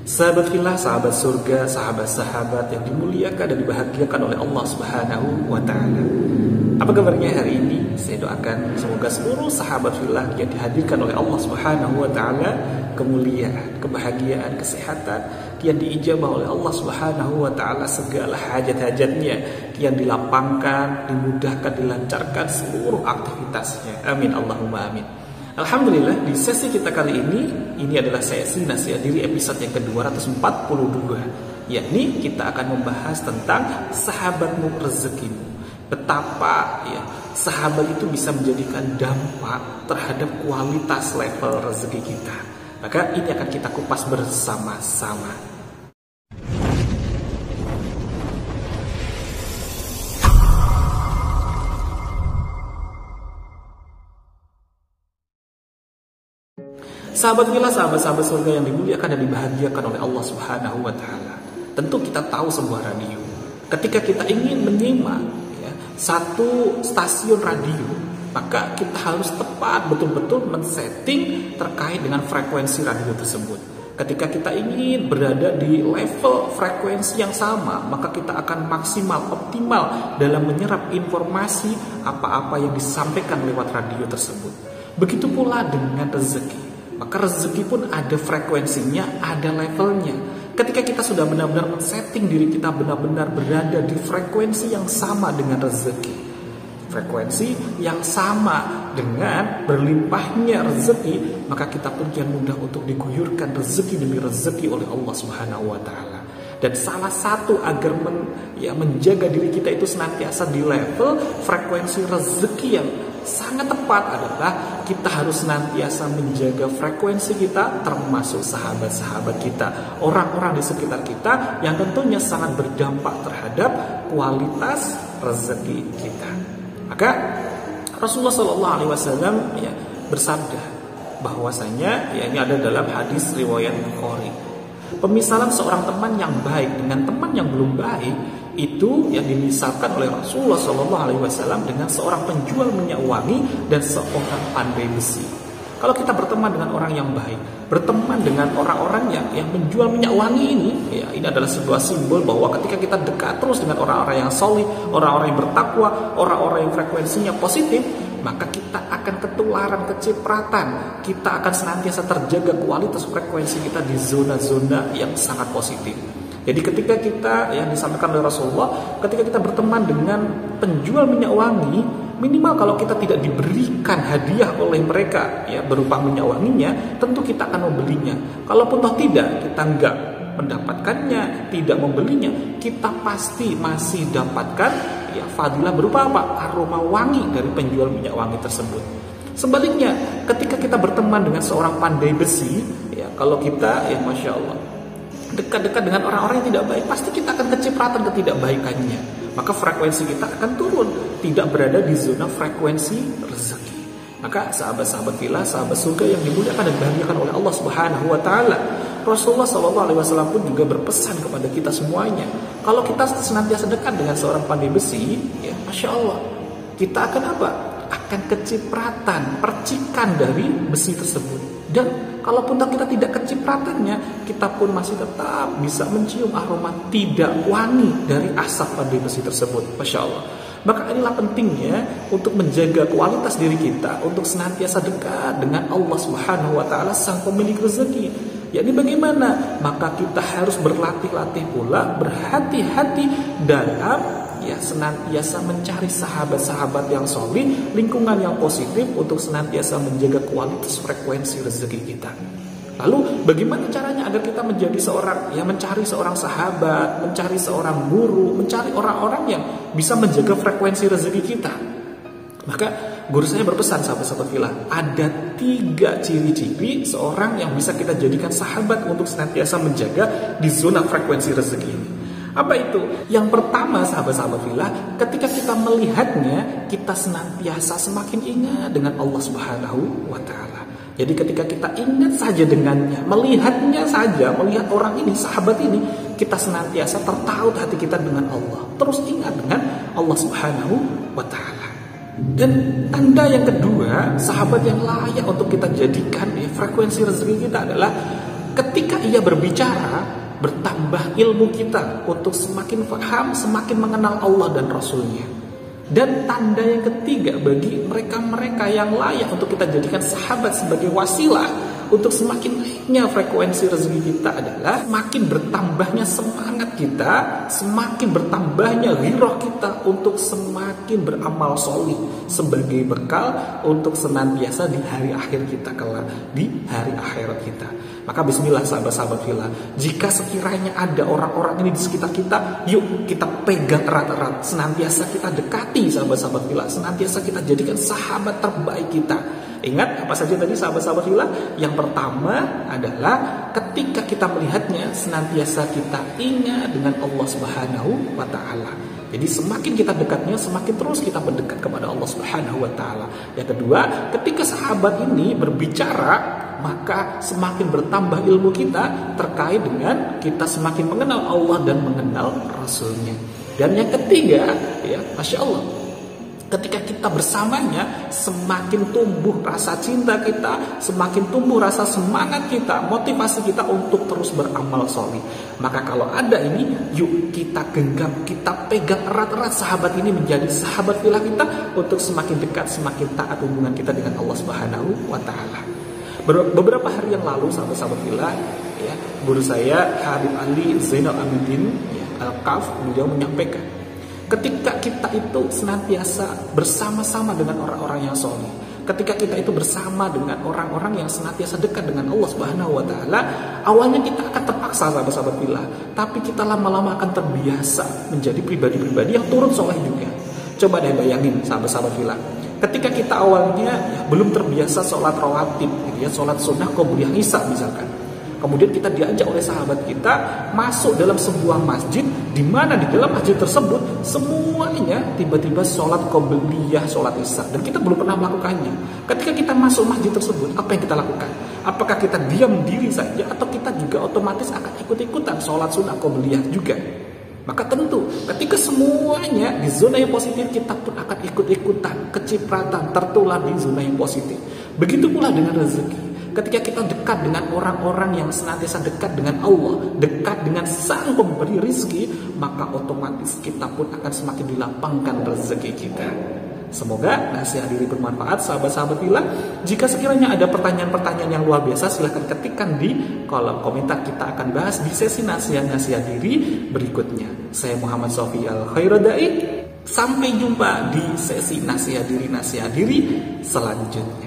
Sahabat fillah, sahabat surga, sahabat-sahabat yang dimuliakan dan dibahagiakan oleh Allah Subhanahu wa Ta'ala. Apa kabarnya hari ini? Saya doakan semoga seluruh sahabat fillah yang dihadirkan oleh Allah Subhanahu wa Ta'ala kemuliaan, kebahagiaan, kesehatan, yang diijabah oleh Allah Subhanahu wa Ta'ala segala hajat-hajatnya, yang dilapangkan, dimudahkan, dilancarkan seluruh aktivitasnya. Amin Allahumma amin. Alhamdulillah, di sesi kita kali ini adalah sesi nasihat diri episode yang ke-242, yakni kita akan membahas tentang sahabatmu rezekimu. Betapa sahabat itu bisa menjadikan dampak terhadap kualitas level rezeki kita. Maka ini akan kita kupas bersama-sama. Sahabat fillah, sahabat-sahabat surga yang dimuliakan dan dibahagiakan oleh Allah Subhanahu wa Ta'ala. Tentu kita tahu sebuah radio. Ketika kita ingin menyimak satu stasiun radio, maka kita harus tepat betul-betul men-setting terkait dengan frekuensi radio tersebut. Ketika kita ingin berada di level frekuensi yang sama, maka kita akan maksimal, optimal dalam menyerap informasi apa-apa yang disampaikan lewat radio tersebut. Begitu pula dengan rezeki. Maka rezeki pun ada frekuensinya, ada levelnya. Ketika kita sudah benar-benar men-setting diri kita benar-benar berada di frekuensi yang sama dengan rezeki, frekuensi yang sama dengan berlimpahnya rezeki, maka kita pun kian mudah untuk diguyurkan rezeki demi rezeki oleh Allah Subhanahu wa Ta'ala. Dan salah satu agar menjaga diri kita itu senantiasa di level frekuensi rezeki yang sangat tepat adalah kita harus senantiasa menjaga frekuensi kita, termasuk sahabat-sahabat kita, orang-orang di sekitar kita yang tentunya sangat berdampak terhadap kualitas rezeki kita. Maka Rasulullah SAW bersabda bahwasanya ini ada dalam hadis riwayat Bukhari, pemisalan seorang teman yang baik dengan teman yang belum baik itu yang dimisalkan oleh Rasulullah SAW dengan seorang penjual minyak wangi dan seorang pandai besi. Kalau kita berteman dengan orang yang baik, berteman dengan orang-orang yang menjual minyak wangi ini adalah sebuah simbol bahwa ketika kita dekat terus dengan orang-orang yang solih, orang-orang yang bertakwa, orang-orang yang frekuensinya positif, maka kita akan ketularan, kecipratan. Kita akan senantiasa terjaga kualitas frekuensi kita di zona-zona yang sangat positif. Jadi ketika kita, yang disampaikan oleh Rasulullah, ketika kita berteman dengan penjual minyak wangi, minimal kalau kita tidak diberikan hadiah oleh mereka berupa minyak wanginya, tentu kita akan membelinya. Kalaupun toh tidak, kita enggak mendapatkannya, tidak membelinya, kita pasti masih dapatkan fadilah berupa apa? Aroma wangi dari penjual minyak wangi tersebut. Sebaliknya, ketika kita berteman dengan seorang pandai besi, kalau kita Masya Allah dekat-dekat dengan orang-orang yang tidak baik, pasti kita akan kecipratan ketidakbaikannya. Maka frekuensi kita akan turun, tidak berada di zona frekuensi rezeki. Maka sahabat-sahabat fillah, sahabat surga yang dimuliakan dan dibahagiakan oleh Allah Subhanahu wa Ta'ala, Rasulullah SAW pun juga berpesan kepada kita semuanya. Kalau kita senantiasa dekat dengan seorang pandai besi, Masya Allah, kita akan apa? Akan kecipratan, percikan dari besi tersebut. Dan kalaupun kita tidak kecipratannya, kita pun masih tetap bisa mencium aroma tidak wangi dari asap pandai besi tersebut. Masya Allah. Maka inilah pentingnya untuk menjaga kualitas diri kita, untuk senantiasa dekat dengan Allah Subhanahu wa Ta'ala, sang pemilik rezeki. Jadi bagaimana? Maka kita harus berlatih-latih pula, berhati-hati dalam senantiasa mencari sahabat-sahabat yang solih, lingkungan yang positif untuk senantiasa menjaga kualitas frekuensi rezeki kita. Lalu bagaimana caranya agar kita menjadi mencari seorang sahabat, mencari seorang guru, mencari orang-orang yang bisa menjaga frekuensi rezeki kita? Maka guru saya berpesan, sahabat-sahabat fillah, ada 3 ciri-ciri seorang yang bisa kita jadikan sahabat untuk senantiasa menjaga di zona frekuensi rezeki ini. Apa itu? Yang pertama, sahabat-sahabat fillah, ketika kita melihatnya, kita senantiasa semakin ingat dengan Allah Subhanahu wa Ta'ala. Jadi ketika kita ingat saja dengannya, melihatnya saja, melihat orang ini, sahabat ini, kita senantiasa tertaut hati kita dengan Allah. Terus ingat dengan Allah Subhanahu wa Ta'ala. Dan tanda yang kedua, sahabat yang layak untuk kita jadikan frekuensi rezeki kita adalah ketika ia berbicara, bertambah ilmu kita untuk semakin paham, semakin mengenal Allah dan Rasulnya. Dan tanda yang ketiga bagi mereka-mereka yang layak untuk kita jadikan sahabat sebagai wasilah untuk semakin naiknya frekuensi rezeki kita adalah makin bertambahnya semangat kita, semakin bertambahnya ghirah kita untuk semakin beramal solih sebagai bekal untuk senantiasa di hari akhir kita kelak, di hari akhirat kita. Maka bismillah sahabat-sahabat fillah, jika sekiranya ada orang-orang ini di sekitar kita, yuk kita pegang erat-erat, senantiasa kita dekati sahabat-sahabat fillah, senantiasa kita jadikan sahabat terbaik kita. Ingat apa saja tadi sahabat-sahabat fillah? Yang pertama adalah ketika kita melihatnya, senantiasa kita ingat dengan Allah Subhanahu wa Ta'ala. Jadi semakin kita dekatnya, semakin terus kita mendekat kepada Allah Subhanahu wa Ta'ala. Yang kedua, ketika sahabat ini berbicara, maka semakin bertambah ilmu kita terkait dengan kita semakin mengenal Allah dan mengenal Rasulnya. Dan yang ketiga, ya, Masya Allah, ketika kita bersamanya, semakin tumbuh rasa cinta kita, semakin tumbuh rasa semangat kita, motivasi kita untuk terus beramal solih. Maka kalau ada ini, yuk kita genggam, kita pegang erat-erat sahabat ini menjadi sahabat fillah kita untuk semakin dekat, semakin taat hubungan kita dengan Allah Subhanahu wa Ta'ala. Beberapa hari yang lalu sahabat-sahabat fillah, ya, guru saya Habib Ali Zainal Abidin, ya, Al-Qaf, beliau menyampaikan, ketika kita itu senantiasa bersama-sama dengan orang-orang yang soleh, ketika kita itu bersama dengan orang-orang yang senantiasa dekat dengan Allah Subhanahu wa Ta'ala, awalnya kita akan terpaksa sahabat-sahabat fillah, tapi kita lama-lama akan terbiasa menjadi pribadi-pribadi yang turut soleh juga. Coba deh bayangin sahabat-sahabat fillah, ketika kita awalnya belum terbiasa sholat rawatib, gitu ya, sholat sunnah qobliyah isya misalkan, kemudian kita diajak oleh sahabat kita masuk dalam sebuah masjid, di mana di dalam masjid tersebut semuanya tiba-tiba sholat qobliyah, sholat isya, dan kita belum pernah melakukannya. Ketika kita masuk masjid tersebut, apa yang kita lakukan? Apakah kita diam diri saja, atau kita juga otomatis akan ikut-ikutan sholat sunnah qobliyah juga? Maka tentu ketika semuanya di zona yang positif, kita pun akan ikut-ikutan, kecipratan, tertular di zona yang positif. Begitu pula dengan rezeki. Ketika kita dekat dengan orang-orang yang senantiasa dekat dengan Allah, dekat dengan Sang Pemberi rezeki, maka otomatis kita pun akan semakin dilapangkan rezeki kita. Semoga nasihat diri bermanfaat sahabat-sahabat fillah. Jika sekiranya ada pertanyaan-pertanyaan yang luar biasa, silahkan ketikkan di kolom komentar. Kita akan bahas di sesi nasihat-nasihat diri berikutnya. Saya Muhammad Sofi Al-Khairadai. Sampai jumpa di sesi nasihat diri selanjutnya.